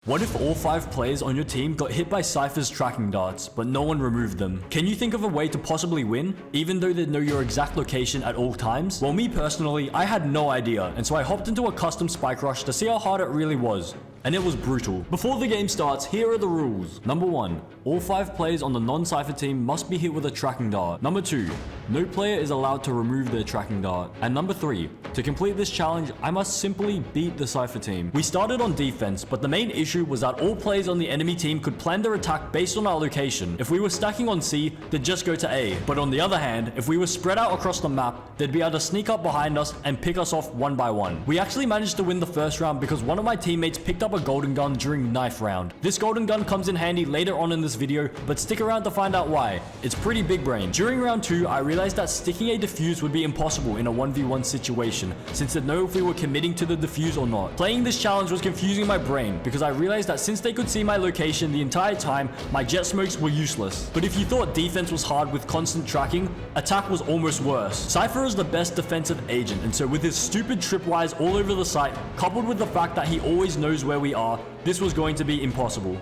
What if all 5 players on your team got hit by Cypher's tracking darts, but no one removed them? Can you think of a way to possibly win, even though they know your exact location at all times? Well, me personally, I had no idea, and so I hopped into a custom spike rush to see how hard it really was. And it was brutal. Before the game starts, here are the rules. Number 1, all 5 players on the non-Cypher team must be hit with a tracking dart. Number 2, no player is allowed to remove their tracking dart. And number 3, to complete this challenge, I must simply beat the Cypher team. We started on defense, but the main issue was that all players on the enemy team could plan their attack based on our location. If we were stacking on C, they'd just go to A. But on the other hand, if we were spread out across the map, they'd be able to sneak up behind us and pick us off one by one. We actually managed to win the first round because one of my teammates picked up a golden gun during knife round. This golden gun comes in handy later on in this video, but stick around to find out why. It's pretty big brain. During round 2, I realized that sticking a defuse would be impossible in a 1v1 situation, since they'd know if we were committing to the defuse or not. Playing this challenge was confusing my brain, because I realized that since they could see my location the entire time, my jet smokes were useless. But if you thought defense was hard with constant tracking, attack was almost worse. Cypher is the best defensive agent, and so with his stupid tripwires all over the site, coupled with the fact that he always knows where we are, this was going to be impossible.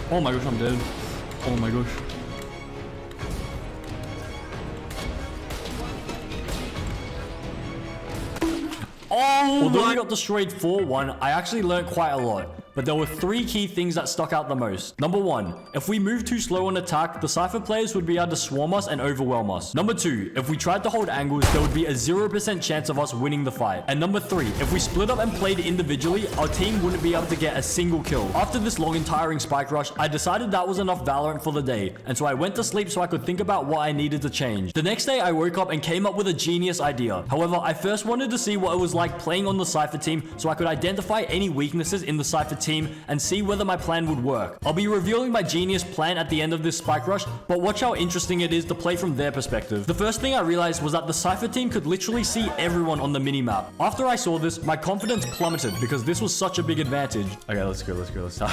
Oh my gosh, I'm dead. Oh my gosh. Although we got destroyed 4-1, I actually learned quite a lot. But there were 3 key things that stuck out the most. Number 1, if we moved too slow on attack, the Cypher players would be able to swarm us and overwhelm us. Number 2, if we tried to hold angles, there would be a 0% chance of us winning the fight. And number 3, if we split up and played individually, our team wouldn't be able to get a single kill. After this long and tiring spike rush, I decided that was enough Valorant for the day, and so I went to sleep so I could think about what I needed to change. The next day, I woke up and came up with a genius idea. However, I first wanted to see what it was like playing on the Cypher team so I could identify any weaknesses in the Cypher team and see whether my plan would work. I'll be revealing my genius plan at the end of this spike rush, but watch how interesting it is to play from their perspective. The first thing I realized was that the Cypher team could literally see everyone on the minimap. After I saw this, my confidence plummeted because this was such a big advantage. Okay, let's go, let's start.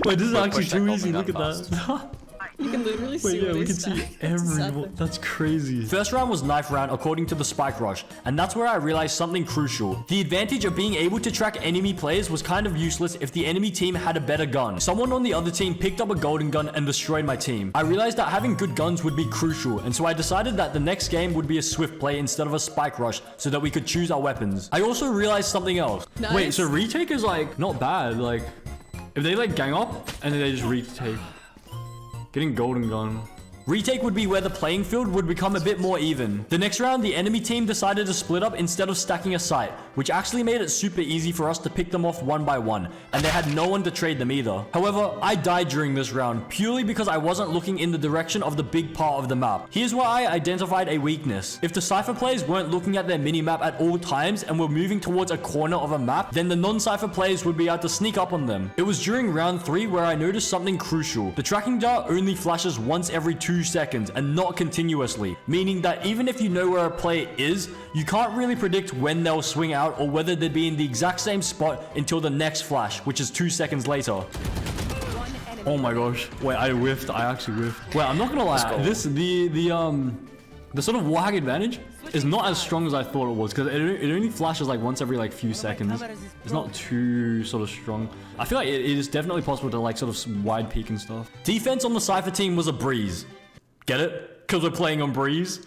Wait, this is actually too easy, look at that. You can literally see we can see everyone. That's crazy. First round was knife round according to the spike rush, and that's where I realized something crucial. The advantage of being able to track enemy players was kind of useless if the enemy team had a better gun. Someone on the other team picked up a golden gun and destroyed my team. I realized that having good guns would be crucial, and so I decided that the next game would be a swift play instead of a spike rush so that we could choose our weapons. I also realized something else. Nice. Wait, so retake is like not bad. Like if they like gang up and then they just retake. Getting golden gun. Retake would be where the playing field would become a bit more even. The next round, the enemy team decided to split up instead of stacking a site, which actually made it super easy for us to pick them off one by one, and they had no one to trade them either. However, I died during this round, purely because I wasn't looking in the direction of the big part of the map. Here's where I identified a weakness. If the Cypher players weren't looking at their minimap at all times and were moving towards a corner of a map, then the non-Cypher players would be able to sneak up on them. It was during round 3 where I noticed something crucial. The tracking dart only flashes once every 2 seconds and not continuously, meaning that even if you know where a player is, you can't really predict when they'll swing out or whether they'd be in the exact same spot until the next flash, which is 2 seconds later. Oh my gosh. Wait, I whiffed. I actually whiffed. Wait, I'm not gonna lie. The sort of wallhack advantage is not as strong as I thought it was, because it only flashes like once every like few seconds. It's not too sort of strong. I feel like it is definitely possible to like sort of wide peek and stuff. Defense on the Cypher team was a breeze. Get it? Because we're playing on breeze.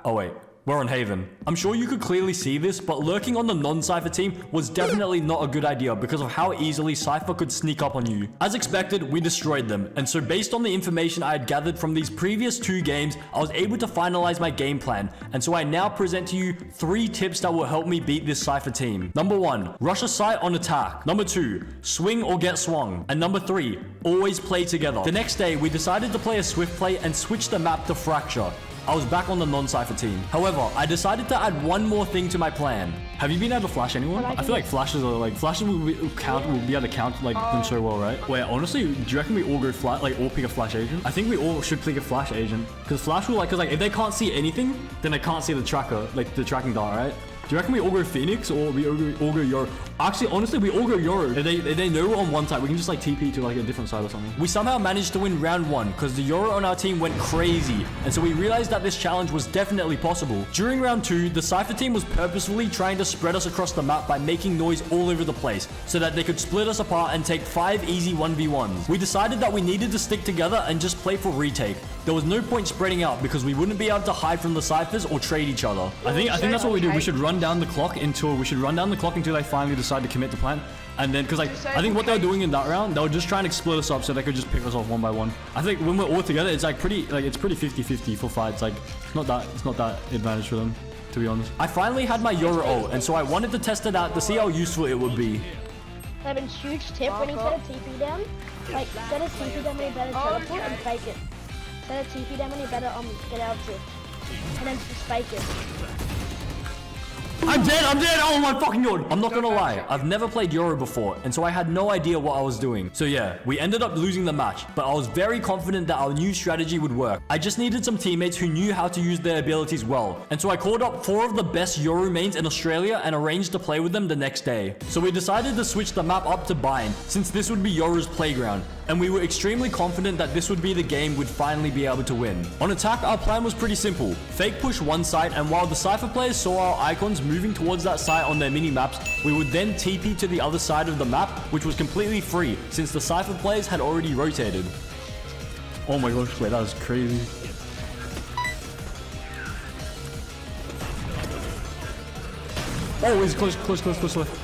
Oh wait. We're on Haven. I'm sure you could clearly see this, but lurking on the non-Cypher team was definitely not a good idea because of how easily Cypher could sneak up on you. As expected, we destroyed them, and so based on the information I had gathered from these previous 2 games, I was able to finalize my game plan, and so I now present to you 3 tips that will help me beat this Cypher team. Number 1, rush a site on attack. Number 2, swing or get swung. And number 3, always play together. The next day, we decided to play a swift play and switch the map to Fracture. I was back on the non-Cypher team. However, I decided to add one more thing to my plan. Have you been able to flash anyone? I feel like flashes will be able to count like them so well, right? Wait, honestly, do you reckon we all go all pick a flash agent? I think we all should pick a flash agent, because flash will cause if they can't see anything, then they can't see the tracker, like the tracking dart, right? Do you reckon we all go Phoenix or we all go Euro? Actually, honestly, we all go Euro. If they know we're on one side, we can just like TP to like a different side or something. We somehow managed to win round 1 because the Euro on our team went crazy, and so we realized that this challenge was definitely possible. During round 2, the Cypher team was purposefully trying to spread us across the map by making noise all over the place so that they could split us apart and take 5 easy 1v1s. We decided that we needed to stick together and just play for retake. There was no point spreading out because we wouldn't be able to hide from the Cyphers or trade each other. I think that's what we do. We should run down the clock until they finally decide to commit the plan. And then, because like, I think what they were doing in that round, they were just trying to split us up so they could just pick us off one by one. I think when we're all together, it's like pretty 50-50 for fights. Like, it's not that advantage for them, to be honest. I finally had my Euro ult, and so I wanted to test it out to see how useful it would be. Evan's huge tip when he set a TP down, like set a TP down when he better teleport and fake it. Set a TP down when he better get out of it. And then just fake it. I'm dead! Oh my fucking god! I'm not gonna lie, I've never played Euro before, and so I had no idea what I was doing. So yeah, we ended up losing the match, but I was very confident that our new strategy would work. I just needed some teammates who knew how to use their abilities well, and so I called up 4 of the best Euro mains in Australia and arranged to play with them the next day. So we decided to switch the map up to Bind, since this would be Euro's playground, and we were extremely confident that this would be the game we'd finally be able to win. On attack, our plan was pretty simple. Fake push one side, and while the Cypher players saw our icons moving towards that side on their mini-maps, we would then TP to the other side of the map, which was completely free, since the Cypher players had already rotated. Oh my gosh, wait, that was crazy. Oh, he's close left.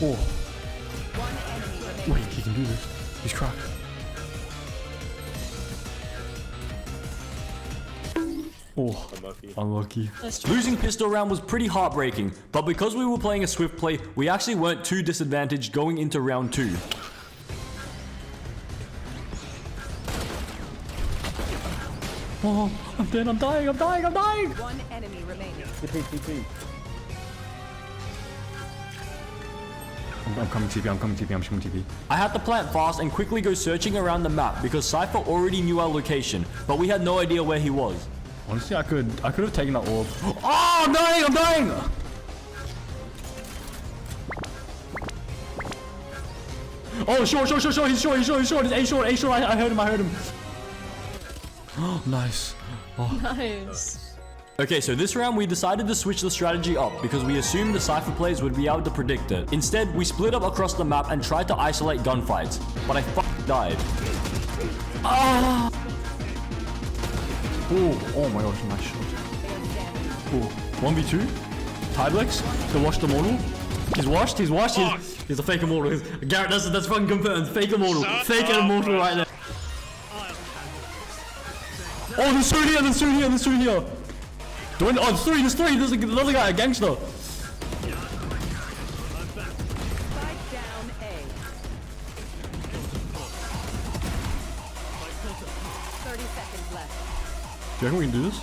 Oh. Wait, he can do this. He's cracked. Oh, unlucky. Losing pistol round was pretty heartbreaking, but because we were playing a swift play, we actually weren't too disadvantaged going into round 2. Oh, I'm dead, I'm dying! One enemy remaining. TP. I'm coming TP. I had to plant fast and quickly go searching around the map because Cypher already knew our location, but we had no idea where he was. Honestly, I could have taken that orb. Oh, I'm dying! Oh, short, he's short, he's A short, I heard him. Oh, nice. Oh. Nice. Okay, so this round we decided to switch the strategy up because we assumed the Cypher players would be able to predict it. Instead, we split up across the map and tried to isolate gunfights, but I died. Ah! Oh my gosh, nice shot. Oh, 1v2. Tidelex to wash the mortal. He's washed. He's a fake immortal. Garrett, that's fucking confirmed. Fake immortal. Fake immortal right there. Oh, there's 3 here. There's 3 here. There's 3. There's another guy, a gangster. Spike down A. 30 seconds left. Do you reckon we can do this?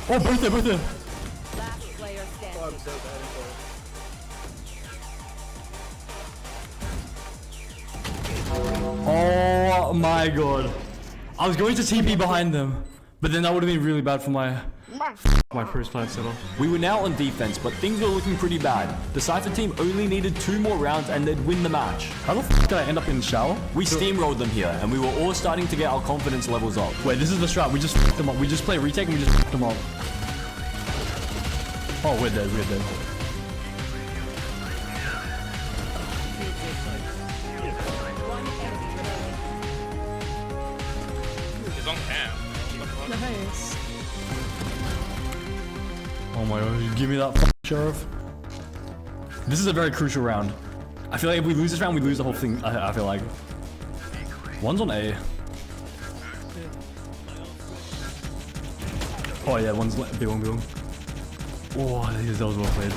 Oh, both there. Last player standing. Oh my god. I was going to TP behind them, but then that would have been really bad for my first plant setup. We were now on defense, but things were looking pretty bad. The Cypher team only needed 2 more rounds and they'd win the match. How the f did I end up in the shower? We steamrolled them here, and we were all starting to get our confidence levels up. Wait, this is the strat. We just f***ed them up. We just play retake and we just f***ed them up. Oh, we're dead. He's on cam. Nice. Oh my god, give me that f***, sheriff. This is a very crucial round. I feel like if we lose this round, we lose the whole thing. I feel like. One's on A. Oh yeah, one's big one. Oh, that was well played.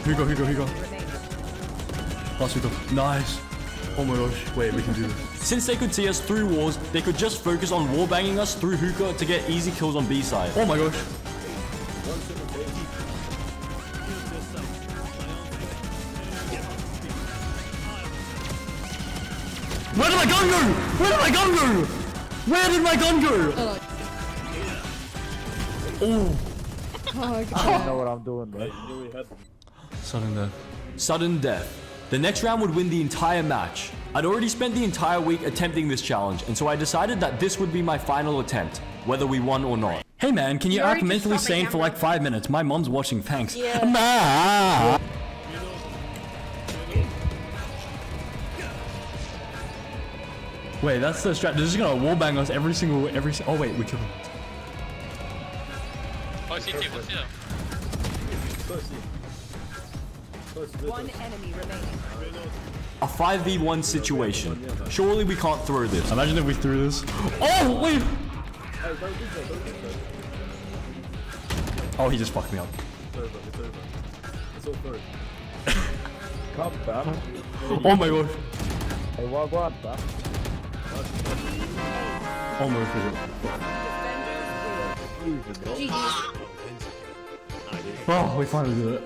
Here you go. Last Hugo. Nice. Oh my gosh. Wait, we can do this. Since they could see us through walls, they could just focus on wallbanging us through hookah to get easy kills on B side. Oh my gosh. Where did my gun go? Where did my gun go? Where did my gun go? Oh. Oh, God. I don't know what I'm doing, bro. Sudden death. Sudden death. The next round would win the entire match. I'd already spent the entire week attempting this challenge, and so I decided that this would be my final attempt, whether we won or not. Hey man, can you You already act just mentally stopped the sane for camera. like 5 minutes? My mom's watching, thanks. Yeah. Ma. Wait, that's the strat. They're just gonna wallbang us every single. Oh wait, we killed him. Oh, CT, what's here? One enemy remaining. A 5v1 situation. Surely we can't throw this. Imagine if we threw this. Oh wait. Oh, he just fucked me up. Come back. Oh my god. Hey, what, bro? Almost. Defenders win. GG. Oh, we finally did it.